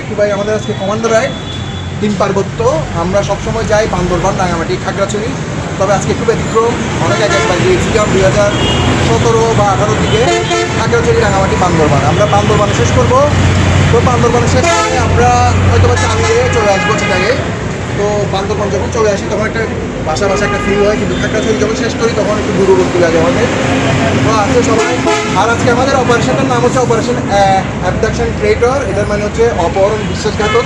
একটু ভাই আমাদের আজকে কমান্ডো রাইড তিন পার্বত্য। আমরা সবসময় যাই বান্দরবান, রাঙামাটি, খাগড়াছড়ি, তবে আজকে একটু ব্যতিক্রম। অনেক আগে একবার গিয়েছিলাম 2017 বা 18 দিকে খাগড়াছড়ি, রাঙামাটি, বান্দরবান। আমরা বান্দরবানে শেষ করবো। তো বান্দরবানে শেষ করে আমরা হয়তো বা চালিয়ে চলে আসবো চিটাগে। তো বান্দরবান যখন চলে আসি তখন একটা বাসা একটা ফিল হয়, কিন্তু খাগড়াছড়ি যখন শেষ করি তখন একটু দূরবর্তী লাগে আমাদের। তো আছে সবাই। আর আজকে আমাদের অপারেশনটার নাম হচ্ছে অপারেশন অ্যাবডাকশন ক্রিয়েটর। এটার মানে হচ্ছে অপহরণ বিশ্বাসঘাতক।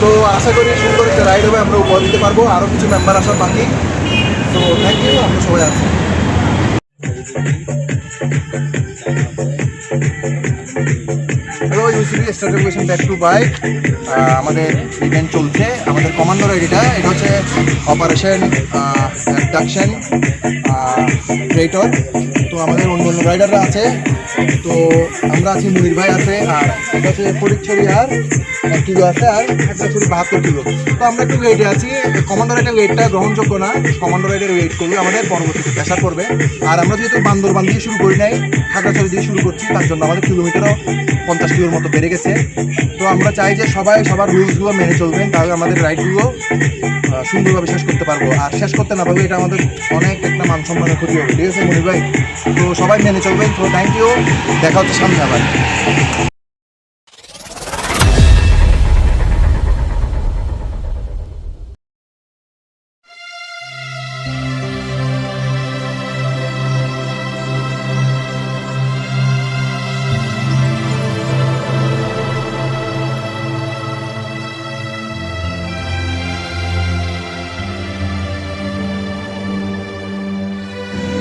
তো আশা করি সুন্দর একটা রাইড হবে, আমরা উপহার দিতে পারবো। আরও কিছু মেম্বার আসার বাকি। তো থ্যাংক ইউ, আমরা সবাই আছি। হ্যালো ইউসিবি স্টার্টেশন ব্যাক টু বাইক। আমাদের ইভেন্ট চলছে, আমাদের কমান্ডো রাইড এটা হচ্ছে অপারেশন অ্যাবডাকশন ক্রিয়েটর। তো আমাদের অন্য রাইডাররা আছে। তো আমরা আছি, মুনির ভাই আছে, আর এটা হচ্ছে ফরিদছড়ি আর 1 কিলো আছে, আর খাগড়াছড়ি 72 কিলো। তো আমরা একটু ওয়েটে আছি। কমান্ডো রাইডের ওয়েটটা গ্রহণযোগ্য না, কমান্ডো রাইডের ওয়েট করলে আমাদের পরবর্তীতে প্রেশার পড়বে। আর আমরা যেহেতু বান্দরবান দিয়ে শুরু করি নাই, খাগড়াছড়ি দিয়ে শুরু করছি, তার জন্য আমাদের কিলোমিটারও 50 কিলোর মতো বেড়ে গেছে। তো আমরা চাই যে সবাই সবার রুলসগুলো মেনে চলবেন, তাহলে আমাদের রাইডগুলো সুন্দরভাবে শেষ করতে পারবো। আর শেষ করতে না পারবো, এটা আমাদের অনেক একটা মান সম্মানের ক্ষতি হবে। ঠিক আছে মনির ভাই? তো সবাই মেনে চলবেন। তো থ্যাংক ইউ, দেখা হচ্ছে সামনে আবার।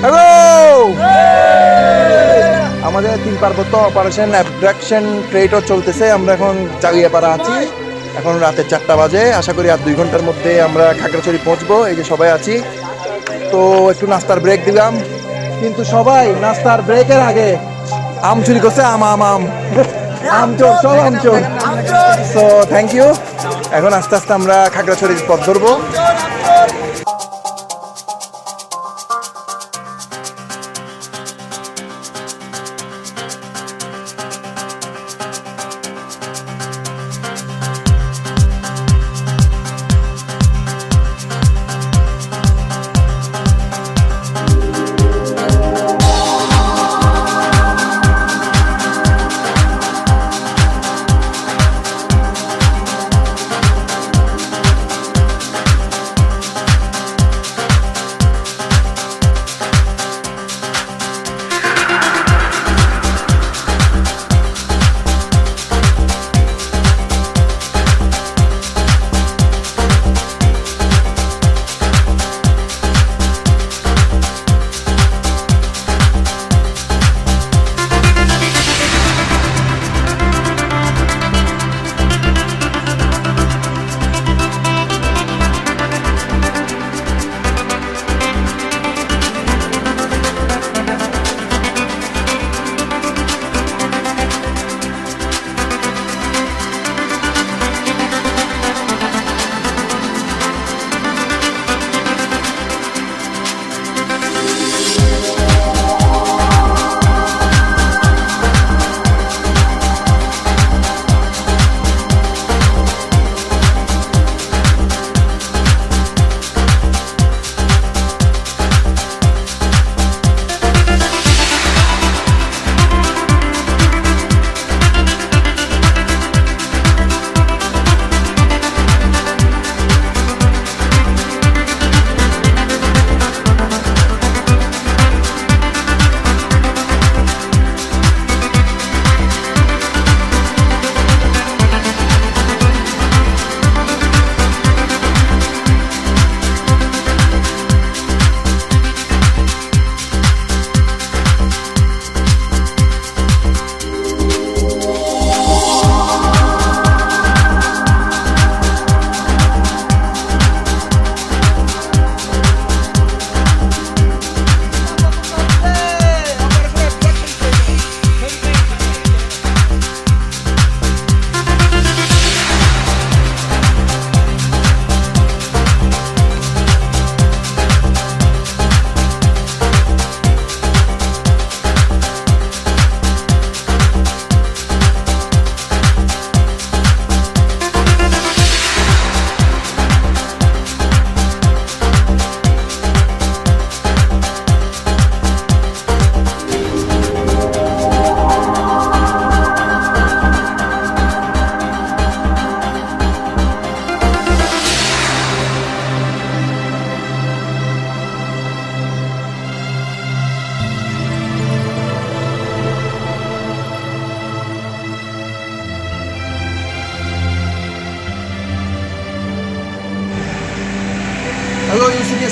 হ্যালো, আমাদের তিন পার্বত্য অপারেশন অ্যাবডাকশন ক্রিয়েটর চলতেছে। আমরা এখন জাগিয়াপাড়া আছি, এখন রাতে 4টা বাজে। আশা করি আর 2 ঘন্টার মধ্যে আমরা খাগড়াছড়ি পৌঁছবো। এই যে সবাই আছি। তো একটু নাস্তার ব্রেক দিলাম, কিন্তু সবাই নাস্তার ব্রেকের আগে আম চুরি করছে। আম আম আম আম চোর, সব আম চোর। So thank you. এখন আস্তে আস্তে আমরা খাগড়াছড়ির পথ ধরবো।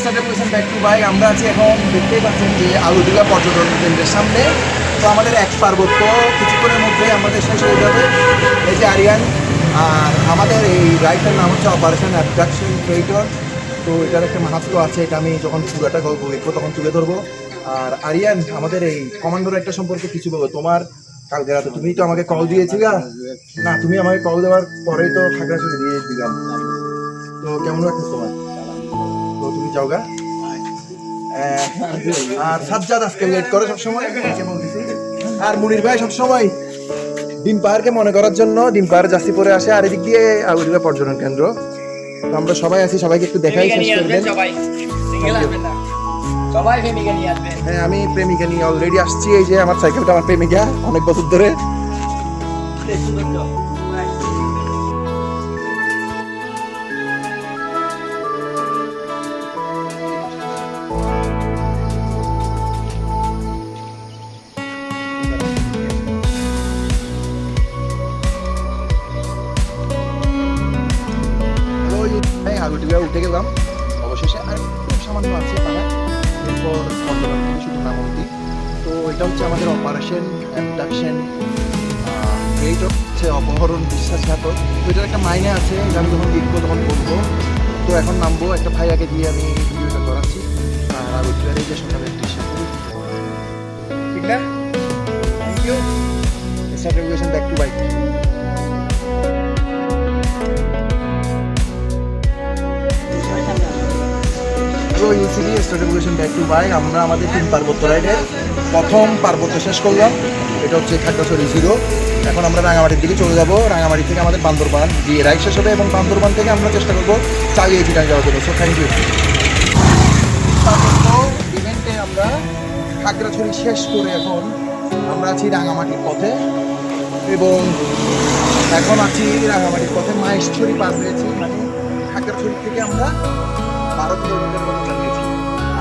Start back to bike. আমরা আছি এখন দেখতেই পাচ্ছেন যে আলুডিগা পর্যটন কেন্দ্রের সামনে। তো আমাদের এক পার্বত্য কিছুক্ষণের মধ্যে আমাদের শেষ হয়ে যাবে। এই যে আরিয়ান, আর আমাদের এই রাইডটার নাম হচ্ছে অপারেশন অ্যাবডাকশন ক্রিয়েটর। তো এটার একটা মাহাত্ম আছে, এটা আমি যখন পুরোটা গল্প লিখবো তখন তুলে ধরবো। আর আরিয়ান, আমাদের এই কমান্ডো রাইডটা সম্পর্কে কিছু বলো। তোমার কালকে রাতে তুমি তো আমাকে কল দিয়েছিলা না, তুমি আমাকে কল দেওয়ার পরেই তো খাগড়াছড়ি দিয়ে দিলাম। তো কেমন লাগছে তোমার? তো তুমি যাও গা। আর সাজ্জাদ আজকে লেট করে সবসময়, আর মুনির ভাই সবসময় ডিম পাহাড়কে মনে করার জন্য ডিম পাহাড় জাস্তি পরে আসে। আর এদিক দিয়ে আগুরিয়া পর্যটন কেন্দ্র। তো আমরা সবাই আছি, সবাইকে একটু দেখাই শেষ করবেন। হ্যাঁ, আমি প্রেমিকা নিয়ে অলরেডি আসছি। এই যে আমার সাইকেলটা আমার প্রেমিকা, অনেক বছর ধরে। আগুটিয়া উঠে গেলাম অবশেষে। আর খুব সামান্য আছে পাড়ায়, এরপর বর্তমান থেকে শুধু নামন্তি। তো এটা হচ্ছে আমাদের অপারেশন অ্যাবডাকশন এই হচ্ছে অপহরণ বিশ্বাসঘাতক। তো এটার একটা মাইনে আছে, এটা আমি যখন লিখবো তখন বলবো। তো এখন নামবো, একটা ভাইয়াকে দিয়ে আমি ভিডিওটা করাচ্ছি। আর আগুটিয়ার এই যে সকালের দৃশ্য ঠিক না? Thank you. Start regulation back to bike. UCB start regulation back to bike. আমরা আমাদের 3 পার্বত্য রাইডের প্রথম পার্বত্য শেষ করলাম। এটা হচ্ছে খাগড়াছড়ি 0। এখন আমরা রাঙামাটির দিকে চলে যাব। রাঙামাটি থেকে আমাদের বান্দরবান দিয়ে রাইড শেষ হবে, এবং বান্দরবান থেকে আমরা চেষ্টা করবো চালিয়ে চিটাং যাওয়ার জন্য। So thank you. পার্বত্য ইভেন্টে আমরা খাগড়াছড়ি শেষ করে এখন আমরা আছি রাঙামাটির পথে, এবং এখন আছি রাঙামাটির পথে মাহেশছড়ি পার হয়েছি। মানে খাগড়াছড়ি থেকে আমরা 12 কিলোমিটার মতো চালিয়েছি।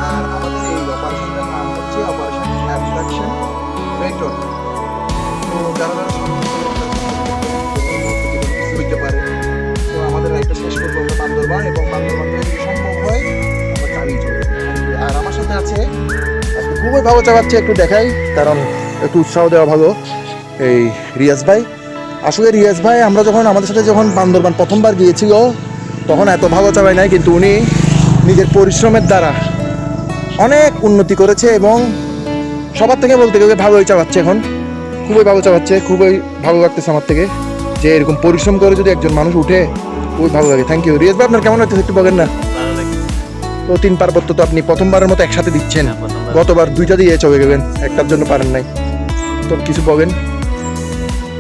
আর আমাদের এই অপারেশনটার নাম হচ্ছে অপারেশন অ্যাবডাকশন ক্রিয়েটর। তো যারা যারা হইতে পারে, তো আমাদের রাইডটা শেষ করবো আমরা বান্দরবান, এবং বান্দরবান থেকে যদি সম্ভব হয় আমরা চালিয়ে চলবো। আর আমার সাথে আছে আজকে খুবই ভালো চালাচ্ছে, একটু দেখাই, কারণ একটু উৎসাহ দেওয়া ভালো, এই রিয়াজ ভাই। আসলে রিয়াজ ভাই আমরা যখন আমাদের সাথে যখন বান্দরবান প্রথমবার গিয়েছিল তখন এত ভালো চালায় নাই, কিন্তু উনি নিজের পরিশ্রমের দ্বারা অনেক উন্নতি করেছে, এবং সবার থেকে বলতে গেলে ভালোই চালাচ্ছে। এখন খুবই ভালো চালাচ্ছে, খুবই ভালো লাগতেছে আমার থেকে যে এরকম পরিশ্রম করে যদি একজন মানুষ উঠে, খুবই ভালো লাগে। Thank you. রিয়াজ ভাই, আপনার কেমন লাগতেছে একটু বলেন না? তো 3 পার্বত্য তো আপনি প্রথমবারের মতো একসাথে দিচ্ছেন, গতবার 2টা দিয়ে চলে গেলেন, একটার জন্য পারেন নাই। তো কিছু বলেন।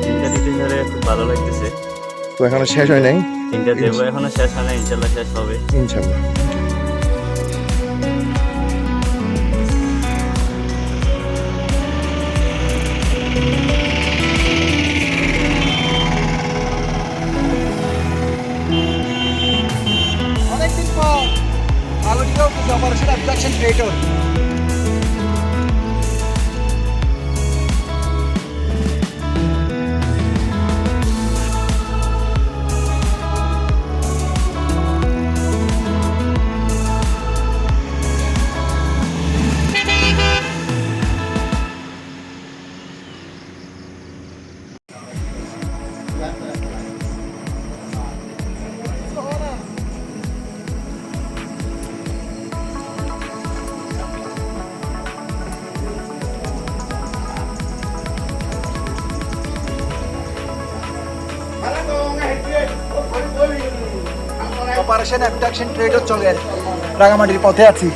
3টা দিতে ধরে খুব ভালো লাগতেছে। তো এখনো শেষ হয় নাই? 3টা দেবো, এখনো শেষ হয় না, ইনশাল্লাহ শেষ হবে ইনশাল্লাহ। অনেকদিন পর আলোটিকাও operation abduction creator. Operation abduction creator চলে রাঙামাটির পথে আছি।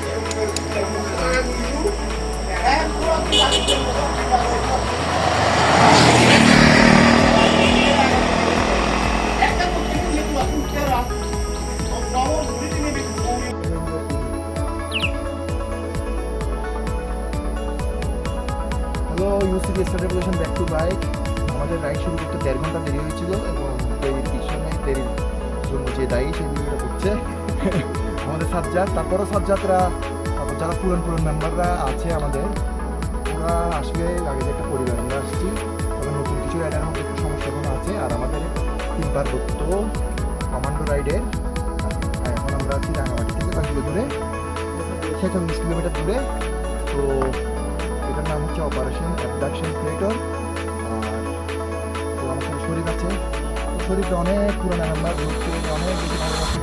Hello UCB start regulation back to bike. আমাদের রাইড শুরু করতে 1.5 ঘন্টা দেরি হয়েছিল, এবং দেরির পিছনে দেরির জন্য যে দায়ী সেই ভিডিওটা করছে আমাদের সাজ্জাদ। তারপরও সাজ্জাদরা, তারপর যারা পুরন মেম্বাররা আছে আমাদের, ওরা আসলে আগে যে একটা পরিবার আমরা আসছি, তবে নতুন কিছু রাইডার মধ্যে একটু সমস্যা কোনো আছে। আর আমাদের 3 পার্বত্য কমান্ডো রাইডের এখন আমরা আছি রাঙামাটি থেকে 5 কিলো দূরে। 46 কিলোমিটার দূরে। তো এটার নাম হচ্ছে অপারেশন অ্যাবডাকশন ক্রিয়েটর। আর তো আমার সাথে শরীফ আছে। তো শরীফটা অনেক পুরোনো নাম্বার, ঘুরতে অনেক বেশি ভালোবাসে।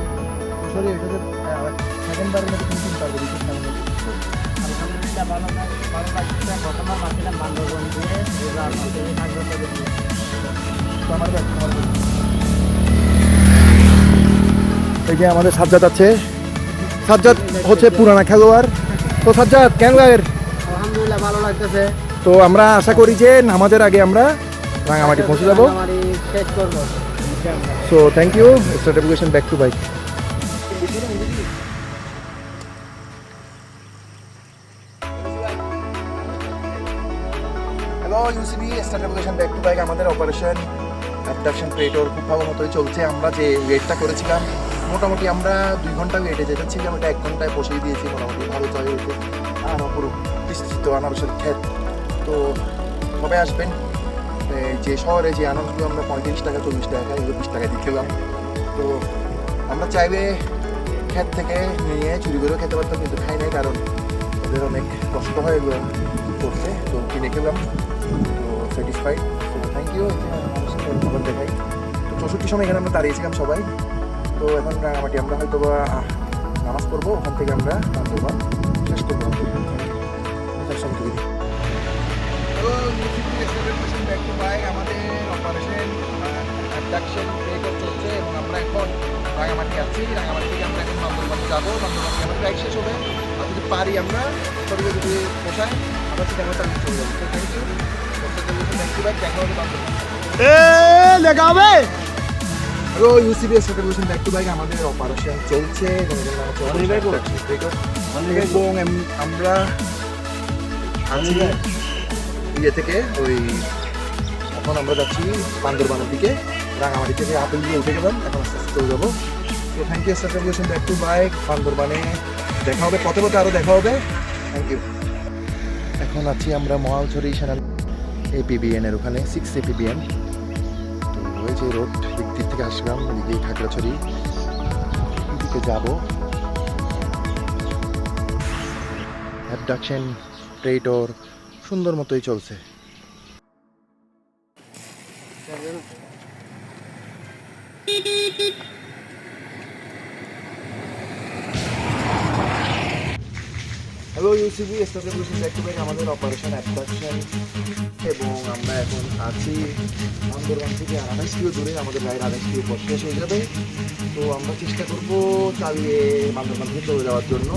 তো শরীফ এটা যে সেকেন্ডবারের মধ্যে তুমি চিন্তা করি আলহামদুলিল্লাহ ভালো লাগছে। প্রথমবার ভাবছিলাম বান্দরবন দিয়ে এবার আমাদের আগ্রহ দেখি। তো আমার এই যে আমাদের সাজ্জাদ আছে। সাজ্জাদ হচ্ছে পুরানা খেলোয়াড়। তো সাজ্জাদ কেন গায়ের? আলহামদুলিল্লাহ ভালো লাগতেছে। তো আমরা আশা করি যে নামাজের আগে আমরা রাঙামাটি পৌঁছে যাবো। রাঙামাটি শেষ করবো। So thank you. Start education back to bike. Hello UCB, start education back to bike. আমাদের অপারেশন অ্যাবডাকশন ক্রিয়েটর খুব ভালো মতোই চলছে। আমরা যে ওয়েটটা করেছিলাম মোটামুটি আমরা 2 ঘন্টা ওয়েটে যেটা ছিলাম এটা 1 ঘন্টায় বসিয়ে দিয়েছি। মোটামুটি ভালো চলে হয়েছে। আর পুরো বিস্তৃত আনারসের ক্ষেত। তো কবে আসবেন? যে শহরে যে আনারসগুলো আমরা 35 টাকা 40 টাকা এগুলো 20 টাকা দিয়ে খেলাম। তো আমরা চাইবে ক্ষেত থেকে নিয়ে চুরি করেও খেতে পারতাম, কিন্তু খাই নাই, কারণ ওদের অনেক কষ্ট হয় এগুলো করতে। তো কিনে খেলাম। তো স্যাটিসফাইড। তো থ্যাংক ইউ। খবর দেখাই। তো 64 সময় এখানে আমরা দাঁড়িয়েছিলাম সবাই। তো এখন রাঙামাটি আমরা হয়তো বা নামাজ পড়বো, ওখান থেকে আমরা বান্দরবান শেষ করবো। আমাদের অপারেশন অ্যাবডাকশন ক্রিয়েটর চলছে এবং আমরা এখন রাঙামাটি আছি। রাঙামাটি থেকে আমরা এখন বান্দরবানে যাবো। বান্দরবান আমাদের বাইক শেষ হবে। আর যদি পারি আমরা শরীরে যদি পোষায় আমরা চিটাগং সার্ভিস চলে যাবো। তো thank you. Thank you bike. দেখা হবে বান্দরবান। দেখাবে। Hello UCB, start education back to bike. আমাদের অপারেশন চলছে এবং এটার নাম হচ্ছে অপারেশন ক্রিয়েটর। এবং আমরা আছি ইয়ে থেকে ওই এখন আমরা যাচ্ছি বান্দরবানের দিকে। রাঙামাটি থেকে আপেল দিয়ে উঠে গেলাম, এখন আস্তে আস্তে চলে যাবো। তো thank you start education back to bike. বান্দরবানে দেখা হবে, পথে পথে আরও দেখা হবে। Thank you. এখন আছি আমরা মহালছড়ি সেনা APBN এর ওখানে 6 APBN। তো ওই যে রোড দিক থেকে আসলাম, এদিকে খাগড়াছড়ি দিকে যাবো। অ্যাবডাকশন ক্রিয়েটর সুন্দর মতোই চলছে। Hello UCB, start education back to bike. আমাদের অপারেশন অ্যাবডাকশন এবং আমরা এখন আছি বান্দরবান থেকে 28 কিলো দূরে। আমাদের গায়ের 28 কিলো পর শেষ হয়ে যাবে। তো আমরা চেষ্টা করবো চালিয়ে বান্দরবান থেকে চলে যাওয়ার জন্য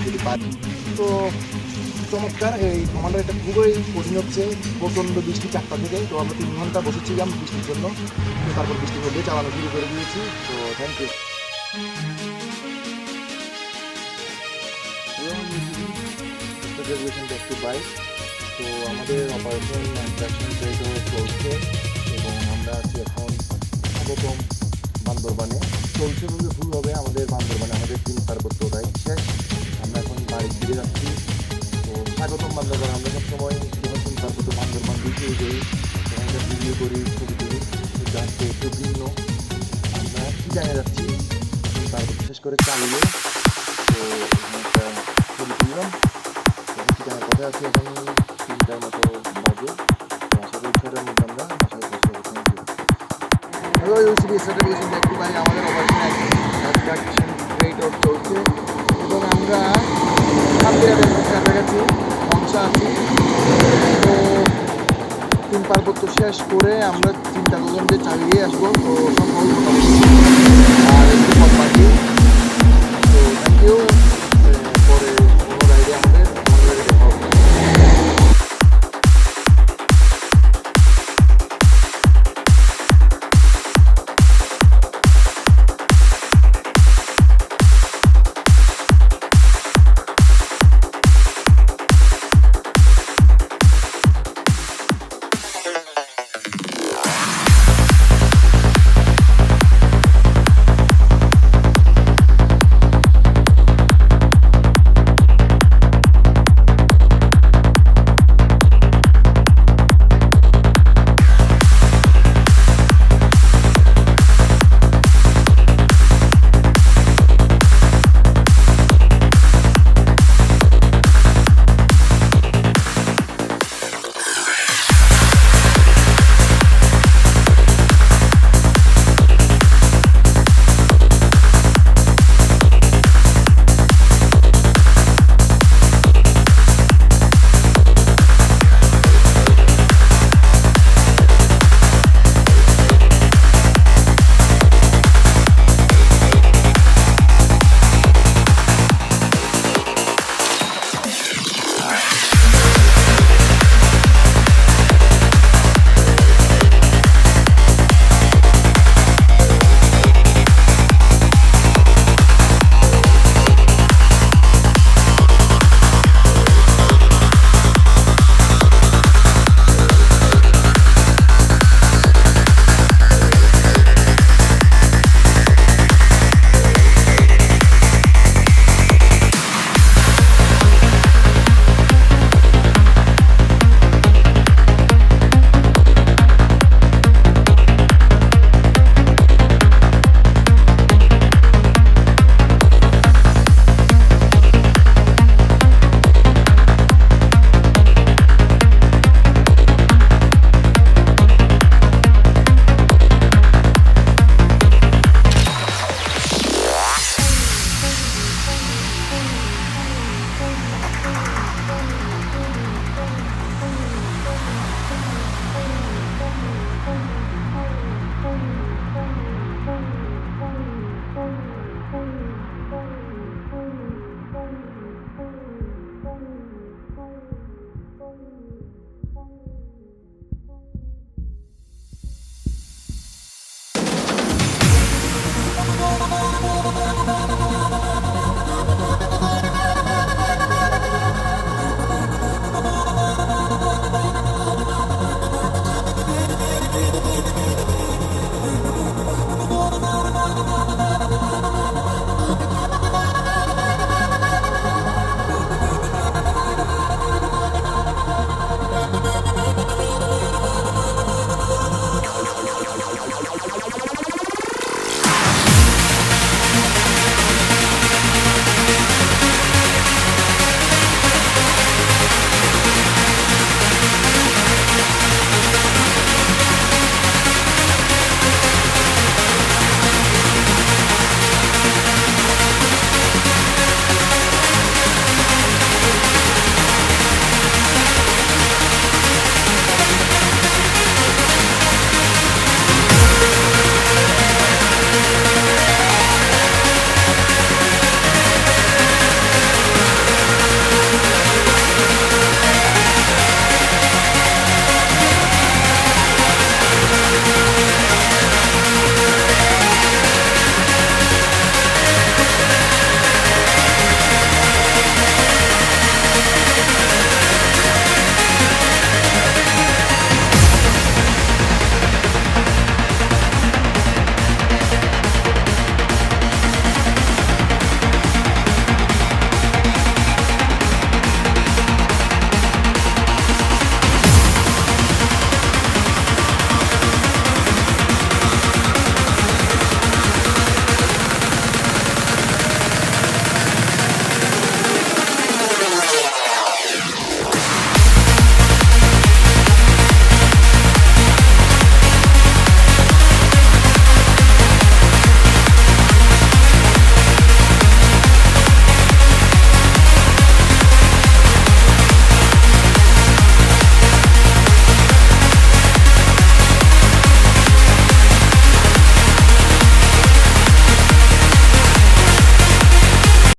যদি পারি। তো চমৎকার। এই আমাদের এটা খুবই কঠিন হচ্ছে, প্রচণ্ড বৃষ্টি 4টা থেকে। তো আমরা 3 ঘন্টা বসেছিলাম বৃষ্টির জন্য। তো তারপর বৃষ্টির মধ্যে চালানো শুরু করে দিয়েছি। তো thank you. Back to bike. তো আমাদের অপারেশন অ্যাবডাকশন ক্রিয়েটর চলছে এবং আমরা আছি এখন স্বাগতম বান্দরবানে। চলছে বলতে ভুল হবে, আমাদের বান্দরবানে আমাদের 3 পার্বত্য রাইড শেষ। আমরা এখন বাড়ি ফিরে যাচ্ছি। তো স্বাগতম বান্দরবান। আমরা সবসময় যখন 3 পার্বত্য বান্দরবান ভিডিও করি, সেখানকার ভিডিও করি, ছবি তুলি, যাচ্ছে একটু ভিন্ন। আমরা কি জানিয়ে যাচ্ছি 3 পার্বত্য শেষ করে চালিয়ে। তো একটা ছবি তুললাম। ঠিকানা কথা আছে, এখন 3টার মতো বাজে। তো আশা করি 6টার মধ্যে আমরা বাসায় পৌঁছে যাবো। Thank you. Hello UCB, start education back to bike. আমাদের অপারেশন অ্যাবডাকশন ক্রিয়েটর চলছে এবং আমরা কাছাকাছি মঞ্চা আছি। তো 3 পার্বত্য শেষ করে আমরা চিন্তা করলাম যে চালিয়ে আসবো। তো